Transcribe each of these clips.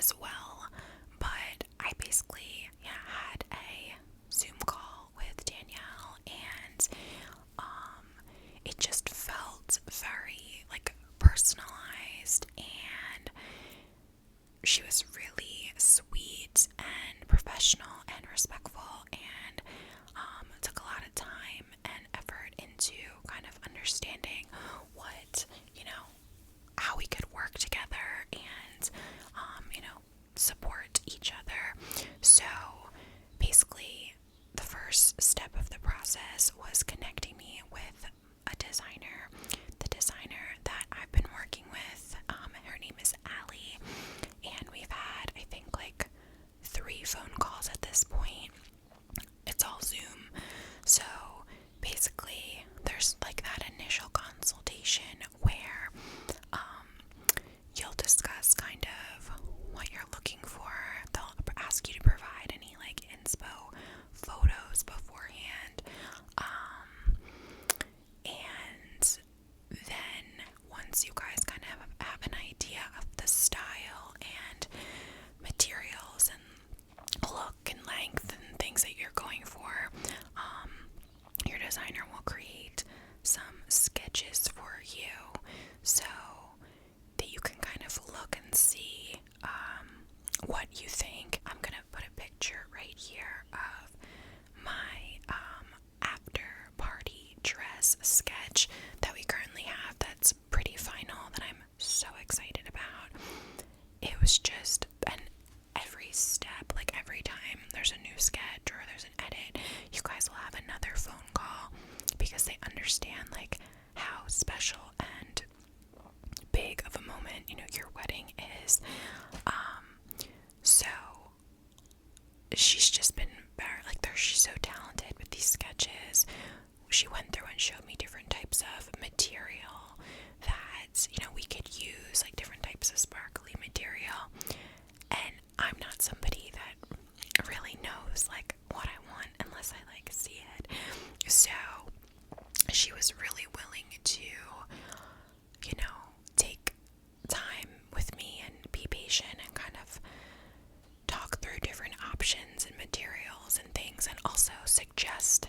as well. But I basically had a Zoom call with Danielle, and it just felt very like personalized, and she was really sweet and professional and respectful, and took a lot of time and effort into kind of understanding what, how we could work together and, support each other. So basically, the first step of the process was connecting me with a designer, the designer that I've been working with. Her name is Allie, and we've had, I think, like 3 phone calls at this point. It's all Zoom. So basically, there's like that initial consultation where you'll discuss kind of what you're looking for. They'll ask you to provide any like inspo photos beforehand. And then once you guys kind of have an idea of the style and materials and look and length and things that you're going for, your designer will create some sketches for you so that you can kind of look and see what you think. I'm gonna put a picture right here of my after party dress sketch that we currently have that's pretty final, that I'm so excited about. It was just every step, like every time there's a new sketch or there's an edit, you guys will have another phone call because they understand like how special and big of a moment, your wedding is. So she's just been she's so talented with these sketches. She went through and showed me different types of material that, we could use, like different types of sparkly material. And I'm not somebody that really knows like what I want unless I like see it. So she was really willing to, take time with me and be patient and kind of talk through different options and materials and things, and also suggest,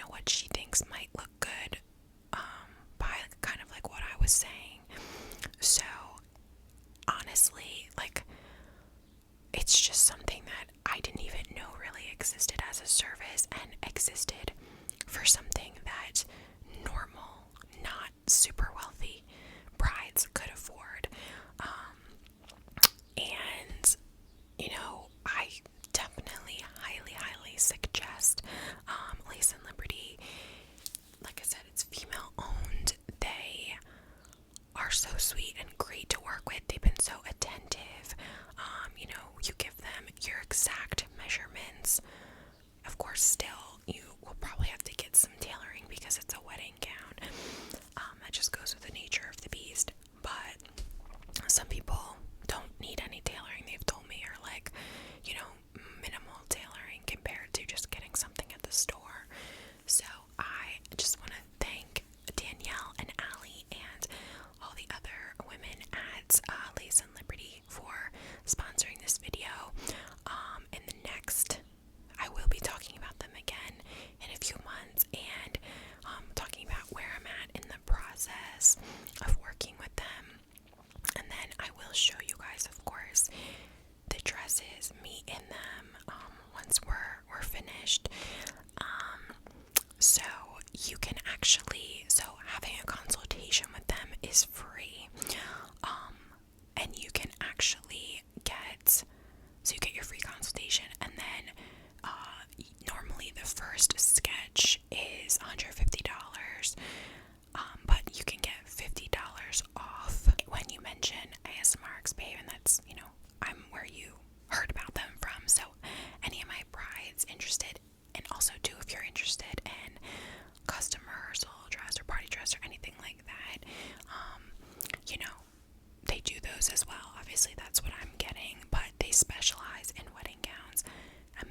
what she thinks might look good by kind of like what I was saying. So honestly, like, it's just something that I didn't even know really existed as a service, and existed for something that normal, not super wealthy brides could afford. And I definitely highly suggest Lace and Liberty. Like I said, it's female owned. They are so sweet and great to work with. They've been so attentive. You give them your exact measurements. Of course, still, you will probably have to get some tailoring because it's a wedding gown. That just goes with the nature of the beast. But some people don't need any tailoring, they've told me, or like, minimal tailoring compared to just getting something at the store. So I just want to thank Danielle and Allie and all the other women at Lace and Liberty for sponsoring this video. In the next, I will be talking about them again in a few months, and talking about where I'm at in the process of working with them. And then I will show you guys, of course, the dresses, me in them, once we're finished. So you can actually, having a consultation with them is free. And you can actually you get your free consultation, and then normally the first sketch is $150, but you can get $50 off when you mention ASMR Babe, and that's, I'm where you heard about them from. So any of my brides interested, and also too, if you're interested in custom rehearsal dress or party dress or anything like that, they do those as well. Obviously that's what I'm getting, but they specialize in wedding gowns.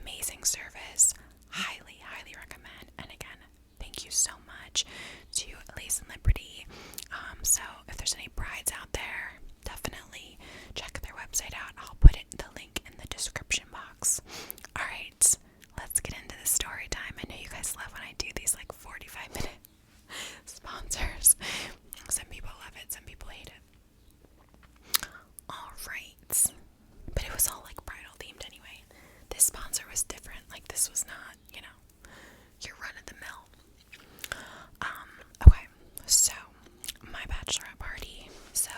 Amazing service, highly recommend. And again, thank you so much to Lace and Liberty. So if there's any brides out there, definitely check their website out. I'll put it This was not, your run of the mill. Okay, so my bachelorette party. So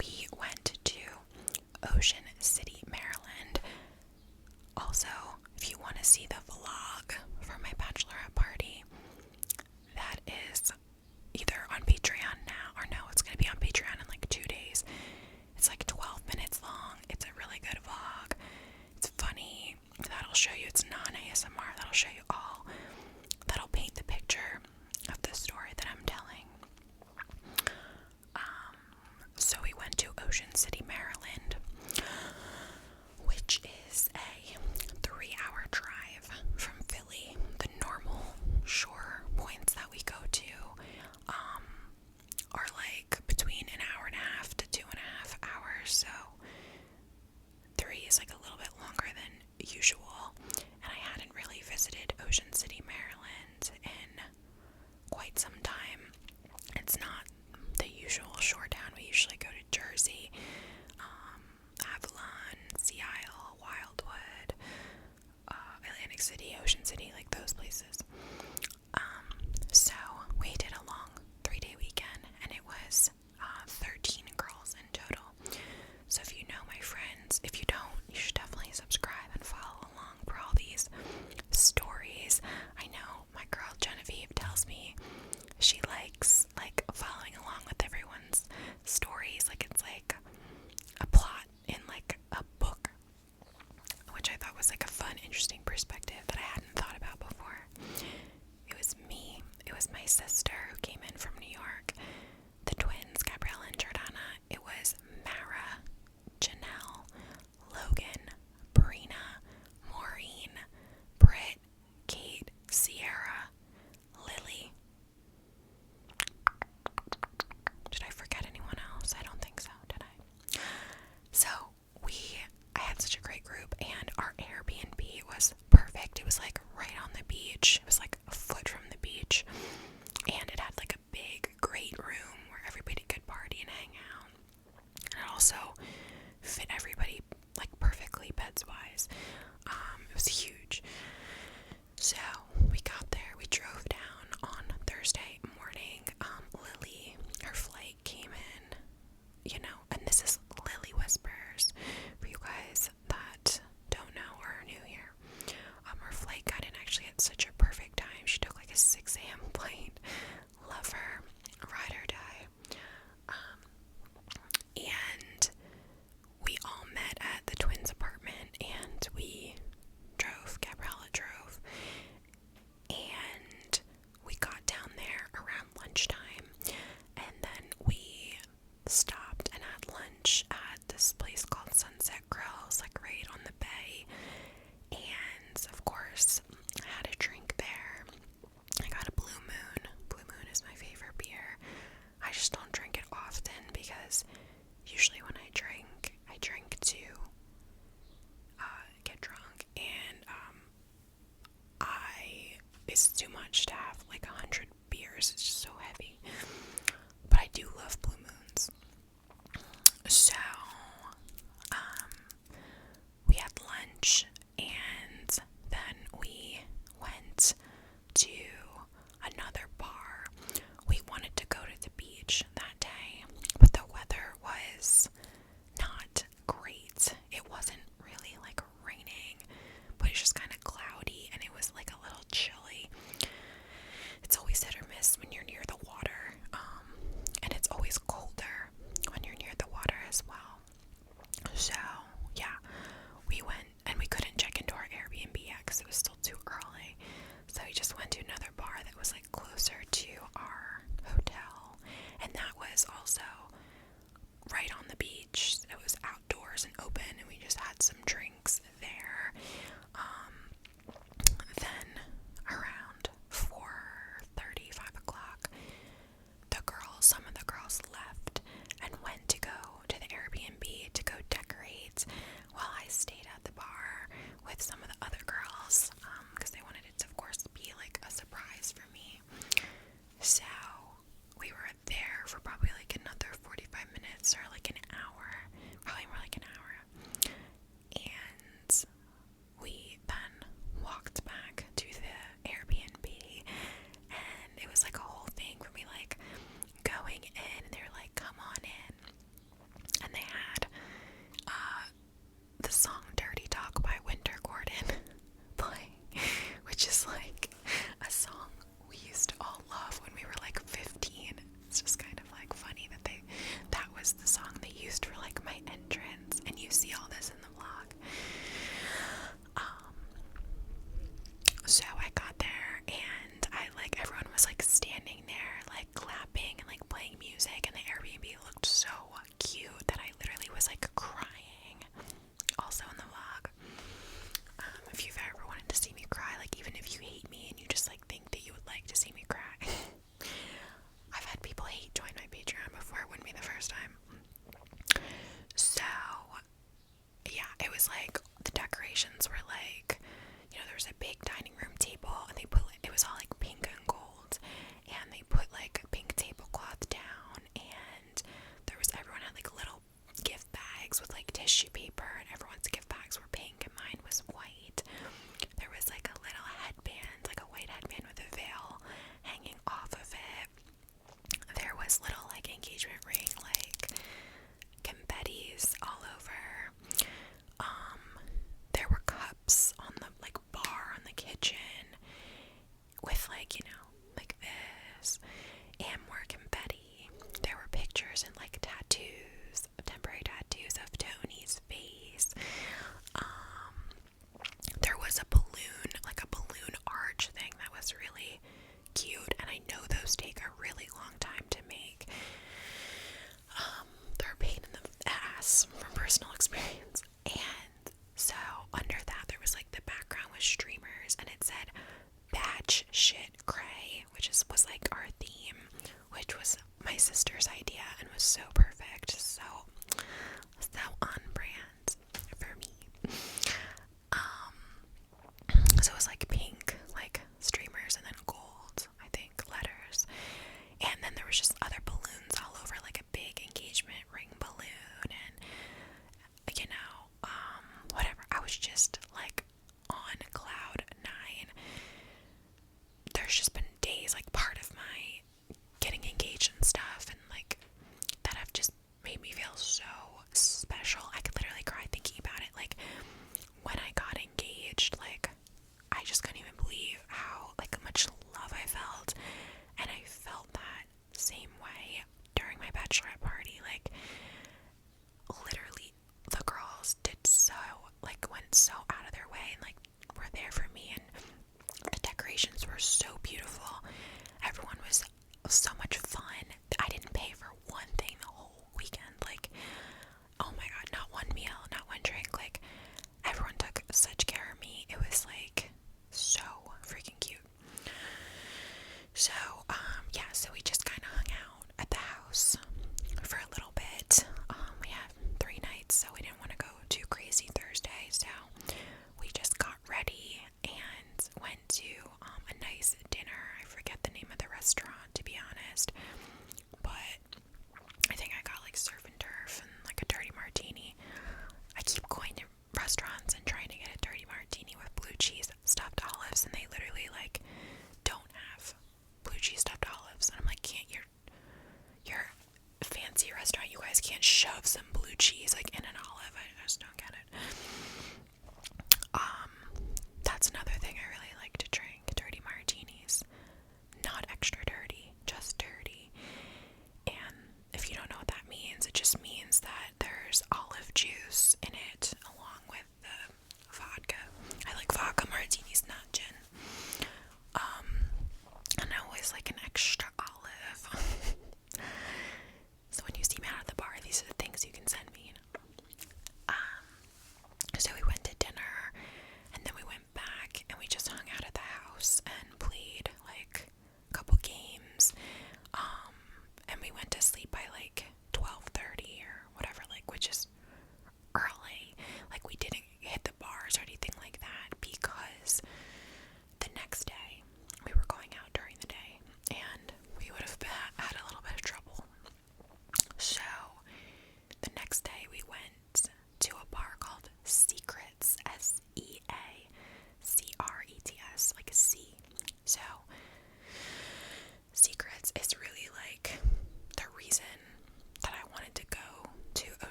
we went to Ocean City, Maryland. Also, if you want to see the vlog for my bachelorette party, that is either on Patreon now, or no, it's going to be on Patreon in like 2 days. It's like 12 minutes long. It's a really good vlog. It's funny. That'll show you, it's non-ASMR. That'll show you all. That'll paint the picture of the story that I'm telling. So we went to Ocean City, Maryland, which is a 3-hour drive from Philly. The normal shore points that we go to are like between an hour and a half to 2.5 hours. So 3 is like a little bit longer than usual. And I hadn't really visited Ocean City, Maryland in quite some time. It's not the usual shore town. We usually go to Jersey, Avalon, Sea Isle, Wildwood, Atlantic City, Ocean City, like those places. So we did a long 3-day weekend, and it was 13 girls in total. So if you know my friends, if you don't, you should definitely subscribe and follow along for all these stories. I know my girl Genevieve tells me she likes like following along with everyone's stories, like it's like a plot in like a book, which I thought was like a fun, interesting perspective that I hadn't thought about before. It was me, it was my sister who came in from New York, the twins, Gabriella and Jordana. It was Mara, Janelle, Logan, Brina, Maureen, Britt, Kate, Sierra, Lily. Did I forget anyone else? I don't think so, did I? So I had such a great group, and our Airbnb was perfect. It was like right on the beach. It was like a foot from the beach, and it had like a big, great room where everybody could party and hang out. And it also fit everybody like perfectly beds-wise. It was huge. So we got there. We drove down on Thursday morning. Lily, her flight came in, and this is Lily Whispers for you guys that don't know or are new here. Her flight got in actually at such a perfect time. She took like a 6 a.m. flight. Love her. Ride or die. And we all met at the twins' apartment, and we drove. Gabriella drove. And we got down there around lunchtime, and then we stopped and had lunch at this place called Sunset Grills, like right on the bay. And of course, I had a drink there. I got a Blue Moon. Blue Moon is my favorite beer. I just don't drink it often because usually when I drink to get drunk, and it's too much to have like 100 beers. It's just so heavy. But I do love Blue Moons. So we had lunch, and then we went to another bar. We wanted to go to the beach that day, but the weather was not great. It wasn't really like raining, but it's just kind of cloudy, and it was like a little chilly. It's always hit or miss when you're near the water, and it's always colder when you're near the water as well. So yeah, we went, and we couldn't was like, the decorations were like, you know, there was a big dining room table, and they put, it was all like pink and gold, and they put like a pink tablecloth down, and there was, everyone had like little gift bags with like tissue paper, and everyone's gift bags were pink, and mine was white. There was like a little headband, like a white headband with a veil hanging off of it. There was little like engagement ring, like confettis all over. There were cups on the like bar on the kitchen with like, you know, like this, and more confetti. There were pictures and like tattoos, temporary tattoos of Tony's face. There was a balloon, like a balloon arch thing that was really cute, and I know those take a really long time to make. They're a pain in the ass from personal experience. And so under that there was like the background with streamers, and it said batch shit cray, which was like our theme, which was my sister's idea and was so perfect, so on brand for me. So it was like pink, like streamers, and then gold, I think, letters. And then there was just other balloons all over, like a big engagement ring balloon, and, you know, whatever. I was just like on cloud 9. There's just been days, like part of my getting engaged and stuff, and like that have just made me feel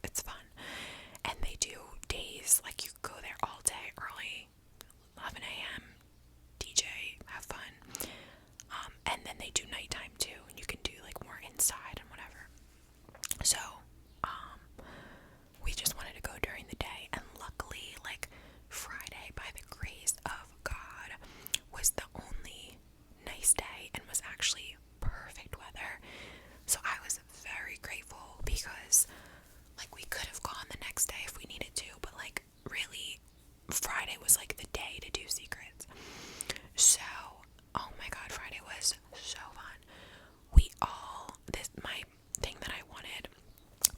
it's fun. And they do days, like you go there all day, early, 11 a.m., DJ, have fun. And then they do nighttime too, and you can do like more inside and whatever. So, we just wanted to go during the day, and luckily, like, Friday, by the grace of God, was the only nice day and was actually perfect weather. So I was very grateful because, like, we could have gone the next day if we needed to, but, like, really, Friday was, like, the day to do secrets. So, oh my God, Friday was so fun. My thing that I wanted,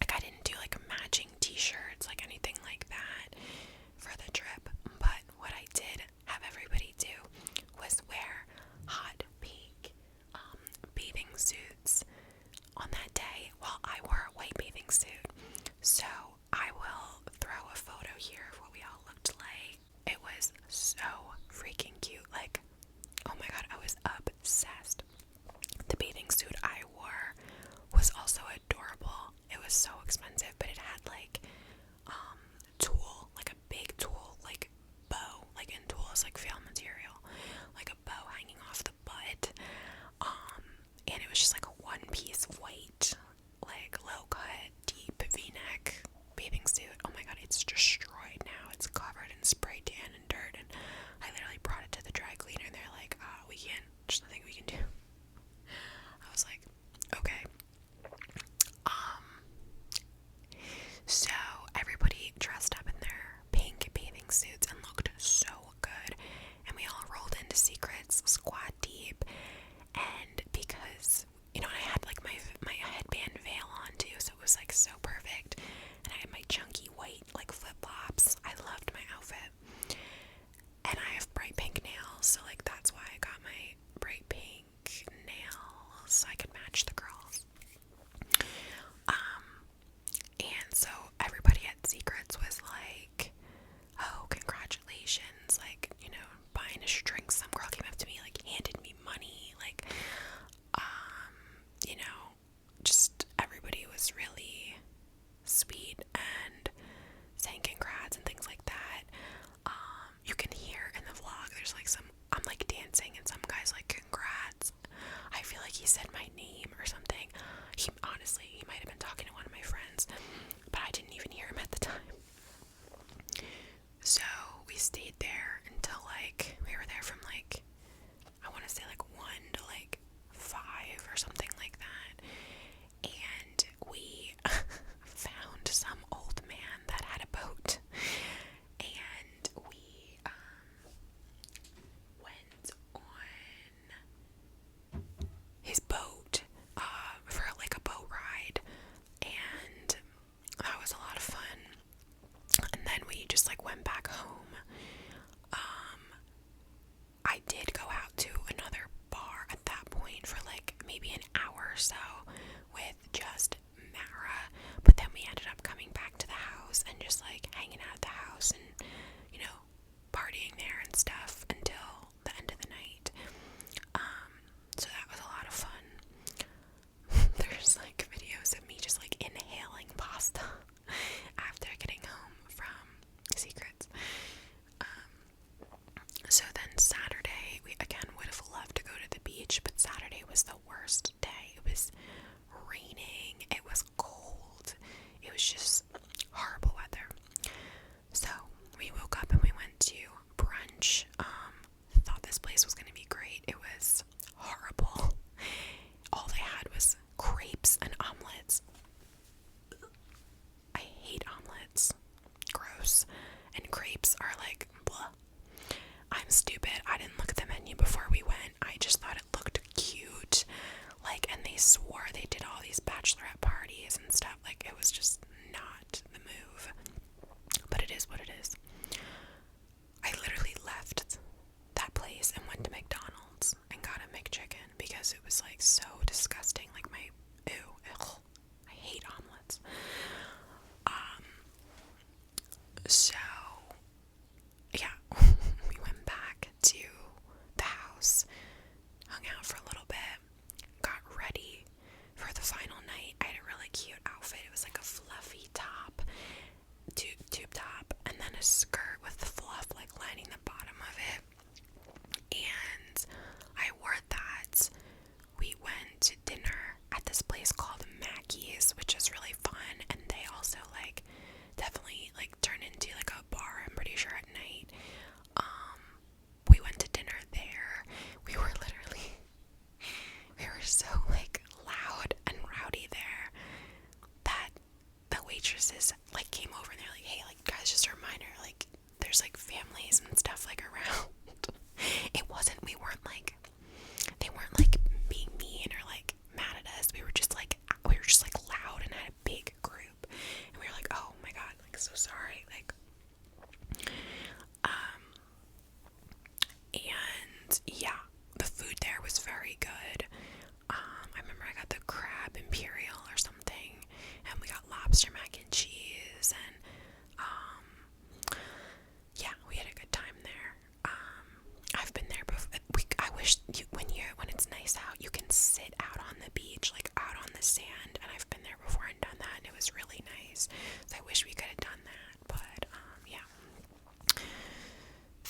like, I didn't do, like, matching t-shirts, like, anything like that for the trip, but what I did have everybody do was wear hot pink bathing suits on that day while I wore a white bathing suit. So I will throw a photo here of what we all looked like. It was so freaking cute. Like, oh my God, I was obsessed. The bathing suit I wore was also adorable. It was so expensive, but it had like tulle, like a big tulle, like bow, like in tulle is like veil material, like a bow hanging off the butt. And it was just like a one-piece white, like low-cut, deep V-neck bathing suit. Oh my God, it's destroyed now. It's covered in spray tan and dirt, and I literally brought it to the dry cleaner, and they're like, we can't, there's nothing we can do. I was like, okay. So everybody dressed up in their pink bathing suits and looked so good, and we all rolled into secrets squad deep. And because, you know, I had like my headband veil on too, so it was like so perfect, and I had my chunky white like flip-flops. I loved my outfit, and I have bright pink nails, so like that's why I got my bright pink nails so I could match the girls. And so everybody at Secrets was like, oh, congratulations, like, you know, buying us drinks. Some girl came up to me, like, handed me money, like, you know, just everybody was really sweet and saying congrats and things like that. You can hear in the vlog, there's like I'm like dancing and some guy's like, congrats. I feel like he said my name or something. He might have been talking to one of my friends, but I didn't even hear him at the time. So we stayed there until like, we were there from like, I want to say like 1 to like 5 or something like that. And we found some old man that had a boat, and we went on his boat for like a boat ride, and that was a lot of fun. And then we just like went back home. I did go out to another bar at that point for like maybe an hour or so with just Mara, but then we ended up coming back to the house and just like hanging out at the house and, you know, partying there and stuff until the end of the night. So that was a lot of fun. There's like videos of me just like inhaling pasta after getting home from Secrets. So then Saturday, we again would have loved to go to the beach, but Saturday was the worst day. It was raining, it was cold, it was just horrible weather. So we woke up and we went to brunch. Thought this place was going to be great. It was horrible. All they had was crepes and omelets. I hate omelets. Gross. And crepes are like, blah. I'm stupid. I didn't look at the menu before we went. I just thought it looked cute. Like, and they swore they did all these bachelorette parties and stuff. Like, it was just not the move. But it is what it is. I literally left that place and went to McDonald's and got a McChicken because it was like so disgusting. Like my, ugh, I hate omelets. So yeah, we went back to the house, hung out for a little bit, got ready for the final night. I had a really cute outfit. It was like a fluffy skirt with fluff like lining the bottom of it, and I wore that. We went to dinner at this place called Mackey's, which is really fun, and they also like definitely like turn into like a bar, I'm pretty sure, at night. We went to dinner there. We were so like loud and rowdy there that the waitresses like came over and they're like, hey, like, guys, just a reminder, like, there's like families and stuff like around. They weren't like being mean or like mad at us. We were just like loud and had a big group, and we were like, oh my god, like, so sorry, like, and yeah, the food there was very good. I remember I got the crab imperial or something, and we got lobster mac and cheese, and yeah, we had a good time there. I've been there before. I wish when it's nice out, you can sit out on the beach, like out on the sand, and I've been there before and done that, and it was really nice. So I wish we could have done that, but yeah.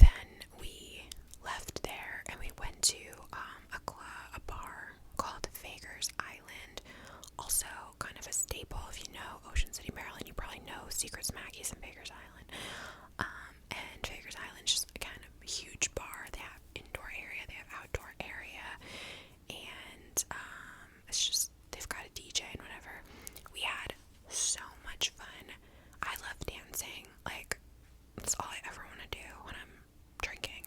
Then we left there and we went to a bar called Fager's Island. Also kind of a staple if you know Ocean City, Maryland. You probably know Secret's, Maggie's, and Fager's Island. And Fager's Island is just again a huge bar. They have indoor area, they have outdoor area, and it's just, they've got a DJ and whatever. We had so much fun. I love dancing. Like, that's all I ever want to do when I'm drinking.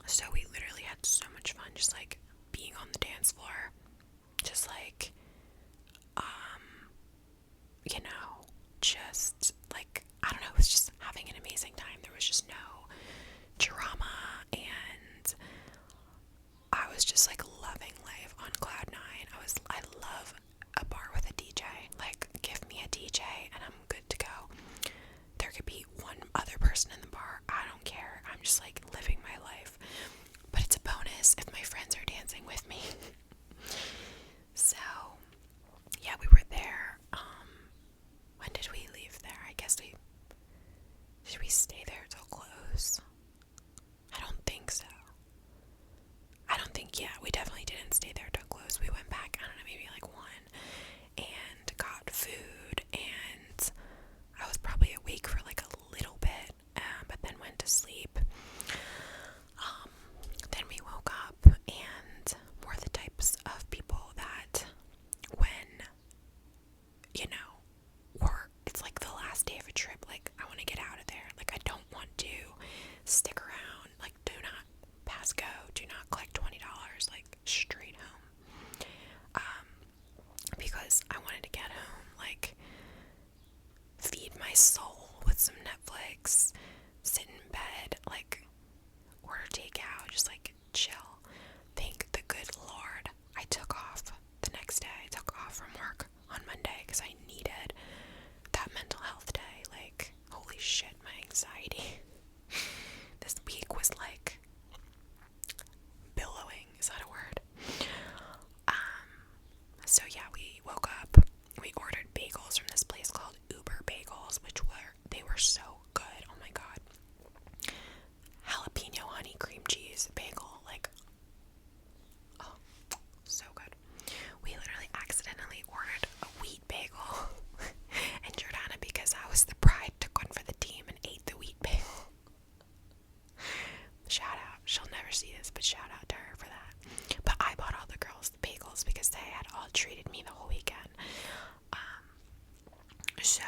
So we literally had so much fun just like being on the dance floor, just like you know, just like, I don't know, it was just having an amazing time. There was just no drama, and I was just like loving life on cloud nine. I love a bar with a DJ. Like, give me a DJ and I'm good to go. There could be one other person in the bar, I don't care. I'm just like living my life. But it's a bonus if my friends are dancing with me. So yeah, we were there. When did we leave there? I guess did we stay there till close? I don't think so. Yeah, we definitely didn't stay there till close. We went back, I don't know, maybe like 1, and got food, and I was probably awake for like a little bit, but then went to sleep. Then we woke up, and we're the types of people that when, you know, it's like the last day of a trip, like, I want to get out of there. Like, I don't want to stick around. Like, do not pass go. Do not collect $20. Like, straight home. Because I wanted to get home, like, feed my soul with some Netflix, sit in bed, like, order takeout, just like chill. Thank the good Lord I took off the next day. I took off from work on Monday because I needed that mental health day. Like, holy shit, my anxiety this week was like billowing. Is that a word? So yeah, we woke up, we ordered bagels from this place called Uber Bagels, they were so good. Oh my god. Jalapeno honey cream cheese bagel, like, oh, so good. We literally accidentally ordered a wheat bagel, and Jordana, because I was the bride, took one for the team and ate the wheat bagel. Shout out. She'll never see this, but shout out to her for that. But I bought all the girls the bagels because they had all treated me the whole weekend. So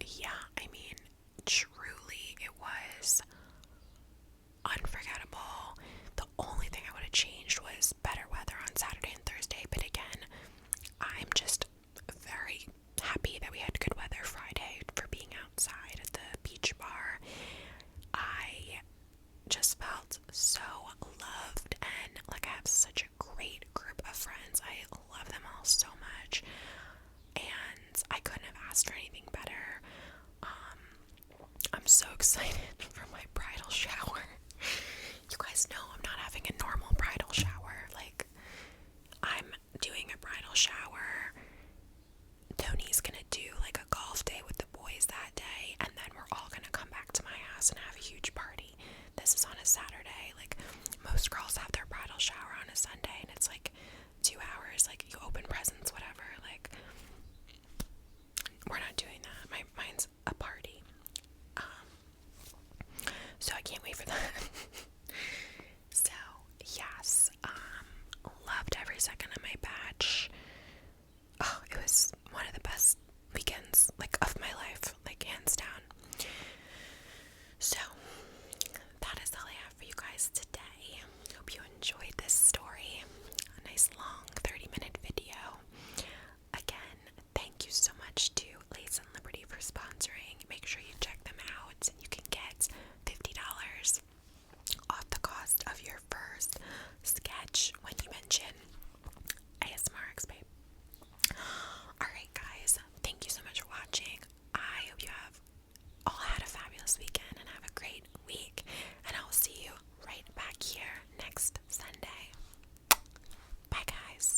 yeah, I mean, truly, it was unforgettable. The only thing I would have changed was better weather on Saturday and Thursday, but again, I'm just very happy that we had good weather Friday for being outside at the beach bar. I just felt so loved, and like, I have such a great group of friends. I love them all so much, and I couldn't have asked for anything better. I'm so excited for my bridal shower. You guys know I'm not having a normal bridal shower. Like, I'm doing a bridal shower. Tony's gonna do like a golf day with the boys that day, and shower on a Sunday, and it's like 2 hours, like you open presents, whatever. Like, we're not doing that. Mine's a party. So I can't wait for that. So yes, loved every second of my batch. Oh, it was one of the best weekends, like, of my life, like, hands down.